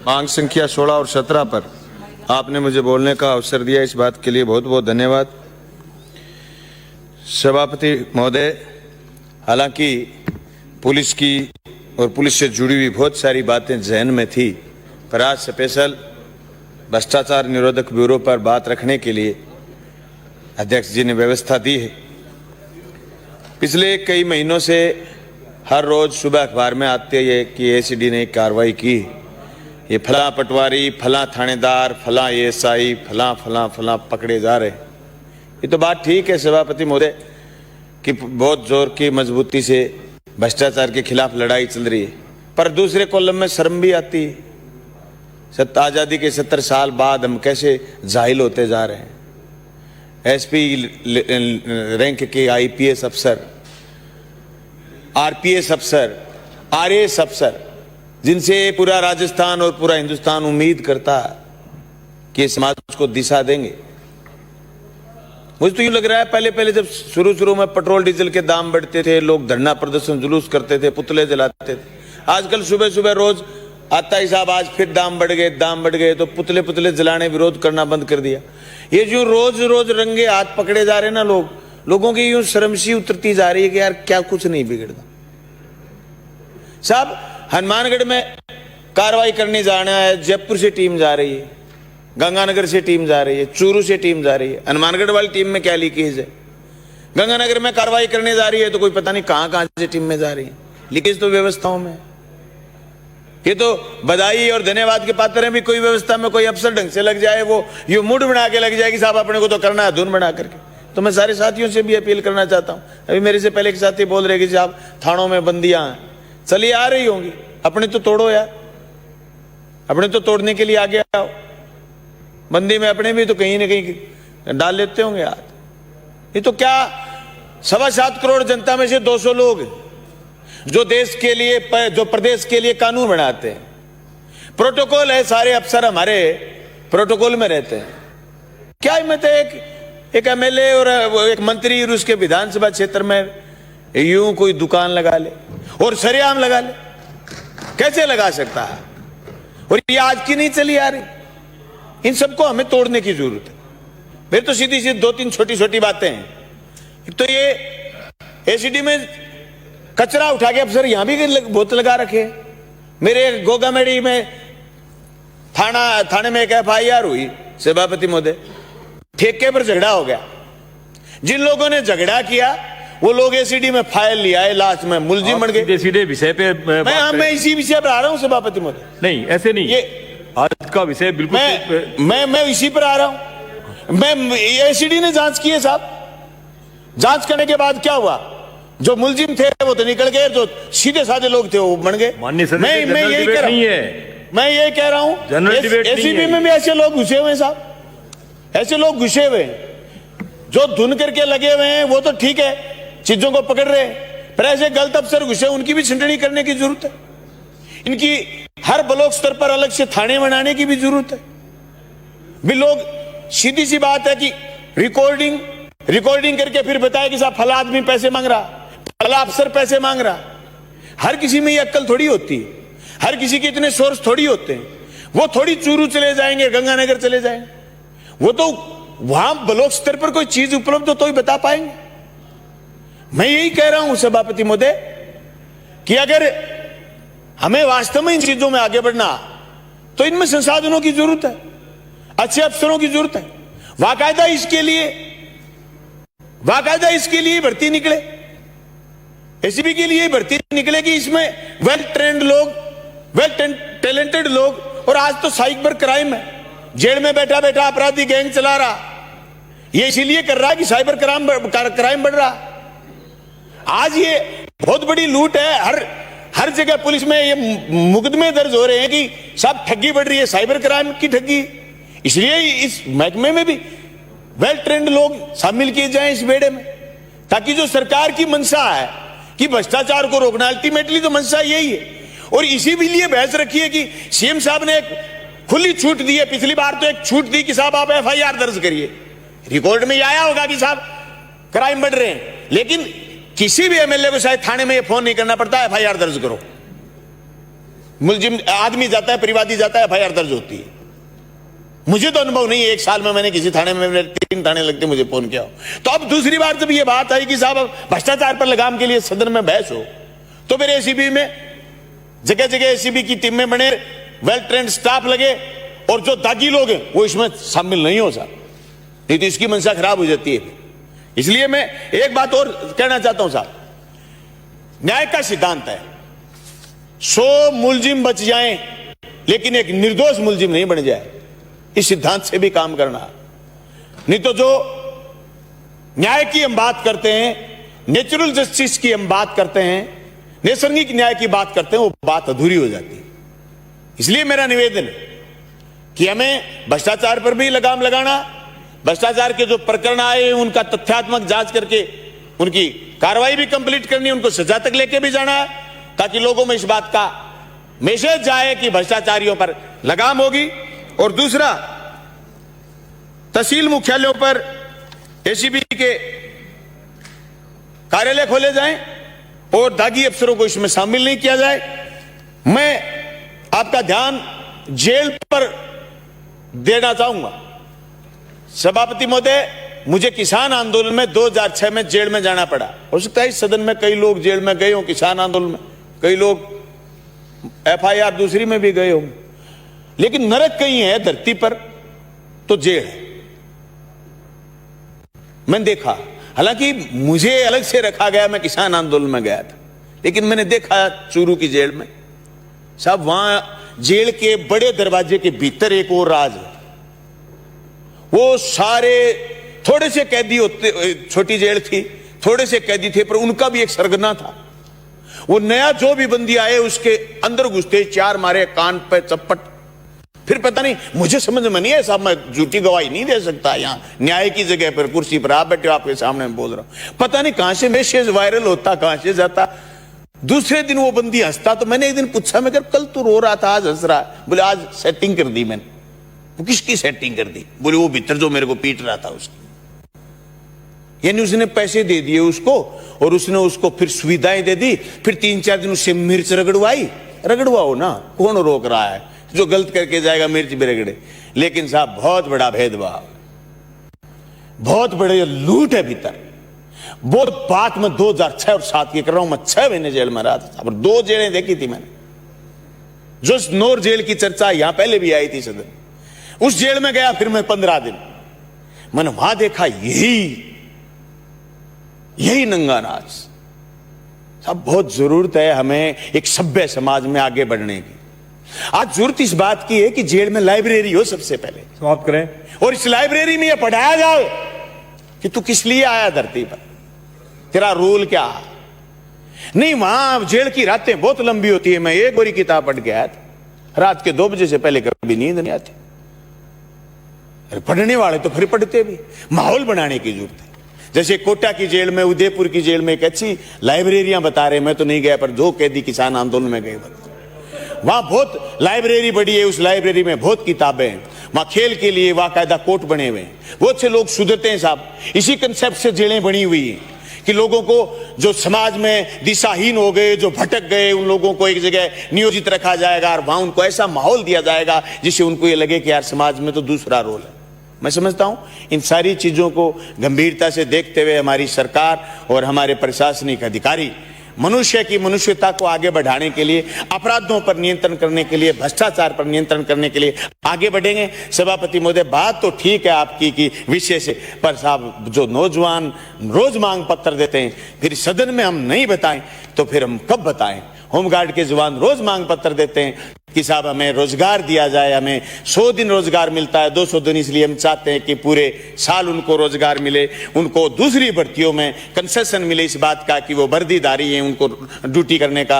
मांग संख्या 16 और 17 पर आपने मुझे बोलने का अवसर दिया, इस बात के लिए बहुत बहुत धन्यवाद। सभापति महोदय, हालांकि पुलिस की और पुलिस से जुड़ी हुई बहुत सारी बातें जहन में थी, पर आज स्पेशल भ्रष्टाचार निरोधक ब्यूरो पर बात रखने के लिए अध्यक्ष जी ने व्यवस्था दी है। पिछले कई महीनों से हर रोज सुबह अखबार में आते है कि एसीडी ने कार्रवाई की, ये फला पटवारी, फला थानेदार, फला एएसआई, फला फला फला पकड़े जा रहे। ये तो बात ठीक है सभापति महोदय कि बहुत जोर की मजबूती से भ्रष्टाचार के खिलाफ लड़ाई चल रही है, पर दूसरे कॉलम में शर्म भी आती है। आजादी के 70 साल बाद हम कैसे जाहिल होते जा रहे हैं। एसपी रैंक के आईपीएस अफसर, आरपीएस अफसर, आरएएस अफसर, जिनसे पूरा राजस्थान और पूरा हिंदुस्तान उम्मीद करता है कि समाज को दिशा देंगे। मुझे तो यूं लग रहा है पहले जब शुरू में पेट्रोल डीजल के दाम बढ़ते थे, लोग धरना प्रदर्शन जुलूस करते थे, पुतले जलाते थे। आजकल सुबह सुबह रोज आता ही साहब आज फिर दाम बढ़ गए, तो पुतले जलाने विरोध करना बंद कर दिया। ये जो रोज रंगे हाथ पकड़े जा रहे ना लोगों की यूं शर्मशी उतरती जा रही है कि यार क्या कुछ नहीं बिगड़ता। साहब हनुमानगढ़ में कार्रवाई करने जाना है, जयपुर से टीम जा रही है, गंगानगर से टीम जा रही है, चूरू से टीम जा रही है। हनुमानगढ़ वाली टीम में क्या लीकेज है? गंगानगर में कार्रवाई करने जा रही है तो कोई पता नहीं कहां से टीम में जा रही है। लीकेज तो व्यवस्थाओं में। ये तो बधाई और धन्यवाद के पात्र हैं भी कोई व्यवस्था में कोई अफसर ढंग से लग जाए, वो ये मूड बना के लग जाए कि साहब अपने को तो करना है धुन बना करके। तो मैं सारे साथियों से भी अपील करना चाहता हूं। अभी मेरे से पहले एक साथी बोल रहे कि साहब थानों में बंदियां हैं, चलिए आ रही होंगी, अपने तो तोड़ो यार, अपने तो तोड़ने के लिए आगे आओ। बंदी में अपने भी तो कहीं ना कहीं डाल लेते होंगे हाथ। ये तो क्या 7.25 करोड़ जनता में से 200 लोग जो देश के लिए, जो प्रदेश के लिए कानून बनाते हैं। प्रोटोकॉल है, सारे अफसर हमारे प्रोटोकॉल में रहते हैं। क्या हिम्मत है एक एमएलए और एक मंत्री और उसके विधानसभा क्षेत्र में यूं कोई दुकान लगा ले और सरेआम लगा ले? कैसे लगा सकता है? और ये आज की नहीं चली आ रही। इन सबको हमें तोड़ने की जरूरत है। फिर तो सीधी 2-3 छोटी बातें हैं। एक तो ये एसीडी में कचरा उठा के अफसर यहां भी बहुत लगा रखे। मेरे गोगामेड़ी में थाने में एक एफआईआर हुई सभापति महोदय, ठेके पर झगड़ा हो गया। जिन लोगों ने झगड़ा किया वो लोग एसीडी में फाइल लिया है, लास्ट में मुलजिम बन गए। सीधे विषय पे मैं इसी विषय पर आ रहा हूं सभापति महोदय। नहीं ऐसे नहीं, ये आज का विषय बिल्कुल मैं इसी पर आ रहा हूं। मैं एसीडी ने जांच की है साहब। जांच करने के बाद क्या हुआ? जो मुलजिम थे वो तो निकल गए, जो सीधे साधे लोग थे वो बन गए। मैं यही कह रहा हूं, मैं यही कह रहा हूं एसीबी में भी ऐसे लोग घुसे हुए हैं साहब, ऐसे लोग घुसे हुए हैं जो धुन करके लगे हुए हैं। वो तो ठीक है, चीजों को पकड़ रहे हैं, पर ऐसे गलत अफसर घुसे, उनकी भी छंटनी करने की जरूरत है। इनकी हर ब्लॉक स्तर पर अलग से थाने बनाने की भी जरूरत है। भी लोग, सीधी सी बात है कि रिकॉर्डिंग करके फिर बताया कि साहब फला आदमी पैसे मांग रहा, फला अफसर पैसे मांग रहा। हर किसी में ये अक्ल थोड़ी होती है, हर किसी के इतने सोर्स थोड़ी होते हैं। वो थोड़ी चूरू चले जाएंगे, गंगानगर चले जाएंगे, वो तो वहां ब्लॉक स्तर पर कोई चीज उपलब्ध हो तो ही बता पाएंगे। मैं यही कह रहा हूं सभापति महोदय कि अगर हमें वास्तव में इन चीजों में आगे बढ़ना तो इनमें संसाधनों की जरूरत है, अच्छे अफसरों की जरूरत है। बाकायदा इसके लिए भर्ती निकले, एसीबी के लिए भर्ती निकले कि इसमें वेल ट्रेंड लोग, वेल टैलेंटेड लोग। और आज तो साइबर क्राइम है, जेल में बैठा अपराधी गैंग चला रहा, ये इसीलिए कर रहा है कि साइबर क्राइम बढ़ रहा। आज ये बहुत बड़ी लूट है। हर जगह पुलिस में ये मुकदमे दर्ज हो रहे हैं कि सब ठगी बढ़ रही है, साइबर क्राइम की ठगी। इसलिए इस महकमे में भी वेल ट्रेंड लोग शामिल किए जाएं इस बेड़े में, ताकि जो सरकार की मंशा है कि भ्रष्टाचार को रोकना, अल्टीमेटली तो मंशा यही है। और इसी भी लिए बहस रखी है कि सीएम साहब ने एक खुली छूट दी है। पिछली बार तो एक छूट दी कि साहब आप एफआईआर दर्ज करिए, रिकॉर्ड में आया होगा कि साहब क्राइम बढ़ रहे हैं, लेकिन किसी भी एमएलए को शायद थाने में ये फोन नहीं करना पड़ता, एफआईआर दर्ज करो। मुलजिम आदमी जाता है, परिवादी जाता है, एफआईआर दर्ज होती है। मुझे तो अनुभव नहीं है, एक साल में मैंने किसी थाने में, मेरे 3 थाने लगते मुझे फोन किया हो। तो अब दूसरी बार जब ये बात आई कि साहब भ्रष्टाचार पर लगाम के लिए सदन में बहस हो, तो फिर एसीबी में जगह जगह एसीबी की टीम में बने, वेल ट्रेंड स्टाफ लगे, और जो दागी लोग हैं वो इसमें शामिल नहीं हो साहब, नहीं तो इसकी मंशा खराब हो जाती है। इसलिए मैं एक बात और कहना चाहता हूं साहब, न्याय का सिद्धांत है 100 मुलजिम बच जाएं लेकिन एक निर्दोष मुलजिम नहीं बन जाए, इस सिद्धांत से भी काम करना। नहीं तो जो न्याय की हम बात करते हैं, नेचुरल जस्टिस की हम बात करते हैं, नैसर्गिक न्याय की बात करते हैं, वो बात अधूरी हो जाती है। इसलिए मेरा निवेदन है कि हमें भ्रष्टाचार पर भी लगाम लगाना, भ्रष्टाचार के जो प्रकरण आए उनका तथ्यात्मक जांच करके उनकी कार्रवाई भी कंप्लीट करनी, उनको सजा तक लेके भी जाना है, ताकि लोगों में इस बात का मैसेज जाए कि भ्रष्टाचारियों पर लगाम होगी। और दूसरा, तहसील मुख्यालयों पर एसीबी के कार्यालय खोले जाएं और दागी अफसरों को इसमें शामिल नहीं किया जाए। मैं आपका ध्यान जेल पर देना चाहूंगा। सभापति महोदय, मुझे किसान आंदोलन में 2006 में जेल में जाना पड़ा। हो सकता है इस सदन में कई लोग जेल में गए हों किसान आंदोलन में, कई लोग एफआईआर दूसरी में भी गए हों, लेकिन नरक कहीं है धरती पर तो जेल है। मैंने देखा, हालांकि मुझे अलग से रखा गया, मैं किसान आंदोलन में गया था, लेकिन मैंने देखा चूरू की जेल में साहब, वहां जेल के बड़े दरवाजे के भीतर एक और राज है। वो सारे थोड़े से कैदी होते, छोटी जेल थी, थोड़े से कैदी थे, पर उनका भी एक सरगना था। वो नया जो भी बंदी आए उसके अंदर घुसते 4 मारे कान पे चप्पट। फिर पता नहीं, मुझे समझ में नहीं है साहब, मैं झूठी गवाही नहीं दे सकता यहां न्याय की जगह पर, कुर्सी पर आप बैठे आपके सामने बोल रहा हूं, पता नहीं कहां से मैसेज वायरल होता, कहां से जाता। दूसरे दिन वो बंदी हंसता, तो मैंने एक दिन पूछा, मैं कल तू रो रहा था, आज हंस रहा है। बोले आज सेटिंग कर दी मैंने। वो किसकी सेटिंग कर दी? बोले वो भीतर जो मेरे को पीट रहा था उसकी। यानी उसने पैसे दे दिए उसको, और उसने उसको फिर सुविधाएं दे दी, फिर 3-4 दिन उससे मिर्च रगड़वाई। रगड़वाओ ना, कौन रोक रहा है? जो गलत करके जाएगा मिर्च भी रगड़े। लेकिन साहब बहुत बड़ा भेदभाव, बहुत बड़े लूट है भीतर। वो बात मैं 2006 और 2007 की कर रहा हूं। मैं 6 महीने जेल में रहा था, 2 जेलें देखी थी मैंने। जो नोर जेल की चर्चा यहां पहले भी आई थी सदन, उस जेल में गया फिर मैं 15 दिन। मैंने वहां देखा यही नंगा नाच। साहब बहुत जरूरत है हमें एक सभ्य समाज में आगे बढ़ने की। आज जरूरत इस बात की है कि जेल में लाइब्रेरी हो, सबसे पहले समाप्त करें, और इस लाइब्रेरी में यह पढ़ाया जाए कि तू किस लिए आया धरती पर, तेरा रोल क्या है। नहीं, वहां जेल की रातें बहुत लंबी होती है। मैं एक गोरी किताब पढ़ के आया था, रात के 2 बजे से पहले कभी नींद नहीं आती। पढ़ने वाले तो फिर पढ़ते भी, माहौल बनाने की जरूरत है। जैसे कोटा की जेल में, उदयपुर की जेल में एक अच्छी लाइब्रेरियां बता रहे, मैं तो नहीं गया, पर जो कैदी किसान आंदोलन में गए वहां बहुत लाइब्रेरी बड़ी है। उस लाइब्रेरी में बहुत किताबें हैं, वहां खेल के लिए बाकायदा कोर्ट बने हुए हैं। बहुत से लोग सुधरते हैं साहब। इसी कंसेप्ट से जेलें बनी हुई हैं कि लोगों को जो समाज में दिशाहीन हो गए, जो भटक गए, उन लोगों को एक जगह नियोजित रखा जाएगा और वहां उनको ऐसा माहौल दिया जाएगा जिससे उनको ये लगे कि यार समाज में तो दूसरा रोल है। मैं समझता हूं इन सारी चीजों को गंभीरता से देखते हुए हमारी सरकार और हमारे प्रशासनिक अधिकारी मनुष्य की मनुष्यता को आगे बढ़ाने के लिए, अपराधों पर नियंत्रण करने के लिए, भ्रष्टाचार पर नियंत्रण करने के लिए आगे बढ़ेंगे। सभापति महोदय, बात तो ठीक है आपकी कि विषय से, पर साहब जो नौजवान रोज मांग पत्र देते हैं फिर सदन में हम नहीं बताएं तो फिर हम कब बताएं? होमगार्ड के जवान रोज मांग पत्र देते हैं कि साहब हमें रोजगार दिया जाए, हमें 100 दिन रोजगार मिलता है, 200 दिन, इसलिए हम चाहते हैं कि पूरे साल उनको रोजगार मिले, उनको दूसरी भर्तियों में कंसेशन मिले इस बात का कि वो वर्दीधारी हैं, उनको ड्यूटी करने का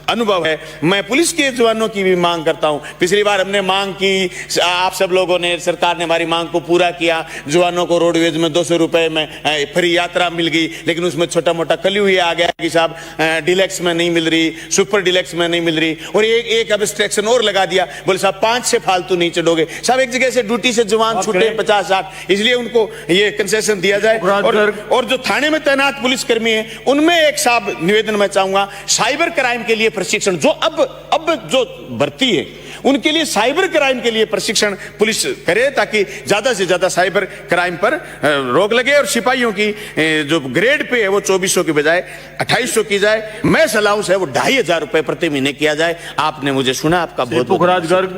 अनुभव है। मैं पुलिस के जवानों की भी मांग करता हूं। पिछली बार हमने मांग की, आप सब लोगों ने, सरकार ने हमारी मांग को पूरा किया। जवानों को रोडवेज में 200 रुपए में फ्री यात्रा मिल गई, लेकिन उसमें छोटा मोटा कलयू ये आ गया कि साहब डिलक्स में नहीं मिल रही, सुपर डिलक्स में नहीं मिल रही। और एक एब्स्ट्रैक्शन और लगा दिया, बोले साहब 5 से फालतू नहीं चढ़ोगे। साहब एक जगह से ड्यूटी से जवान छूटे 50-60, इसलिए उनको ये कंसेशन दिया जाए। और जो थाने में तैनात पुलिसकर्मी है उनमें एक साहब निवेदन मैं चाहूंगा, साइबर क्राइम के लिए प्रशिक्षण, जो अब जो भर्ती है उनके लिए साइबर क्राइम के लिए प्रशिक्षण पुलिस करे, ताकि ज्यादा से ज्यादा साइबर क्राइम पर रोक लगे। और सिपाहियों की जो ग्रेड पे है वो 2400 की बजाय 2800 की जाए। मैं सलाह से वो 2500 रुपए प्रति महीने किया जाए। आपने मुझे सुना, आपका बहुत पुखराज गर्ग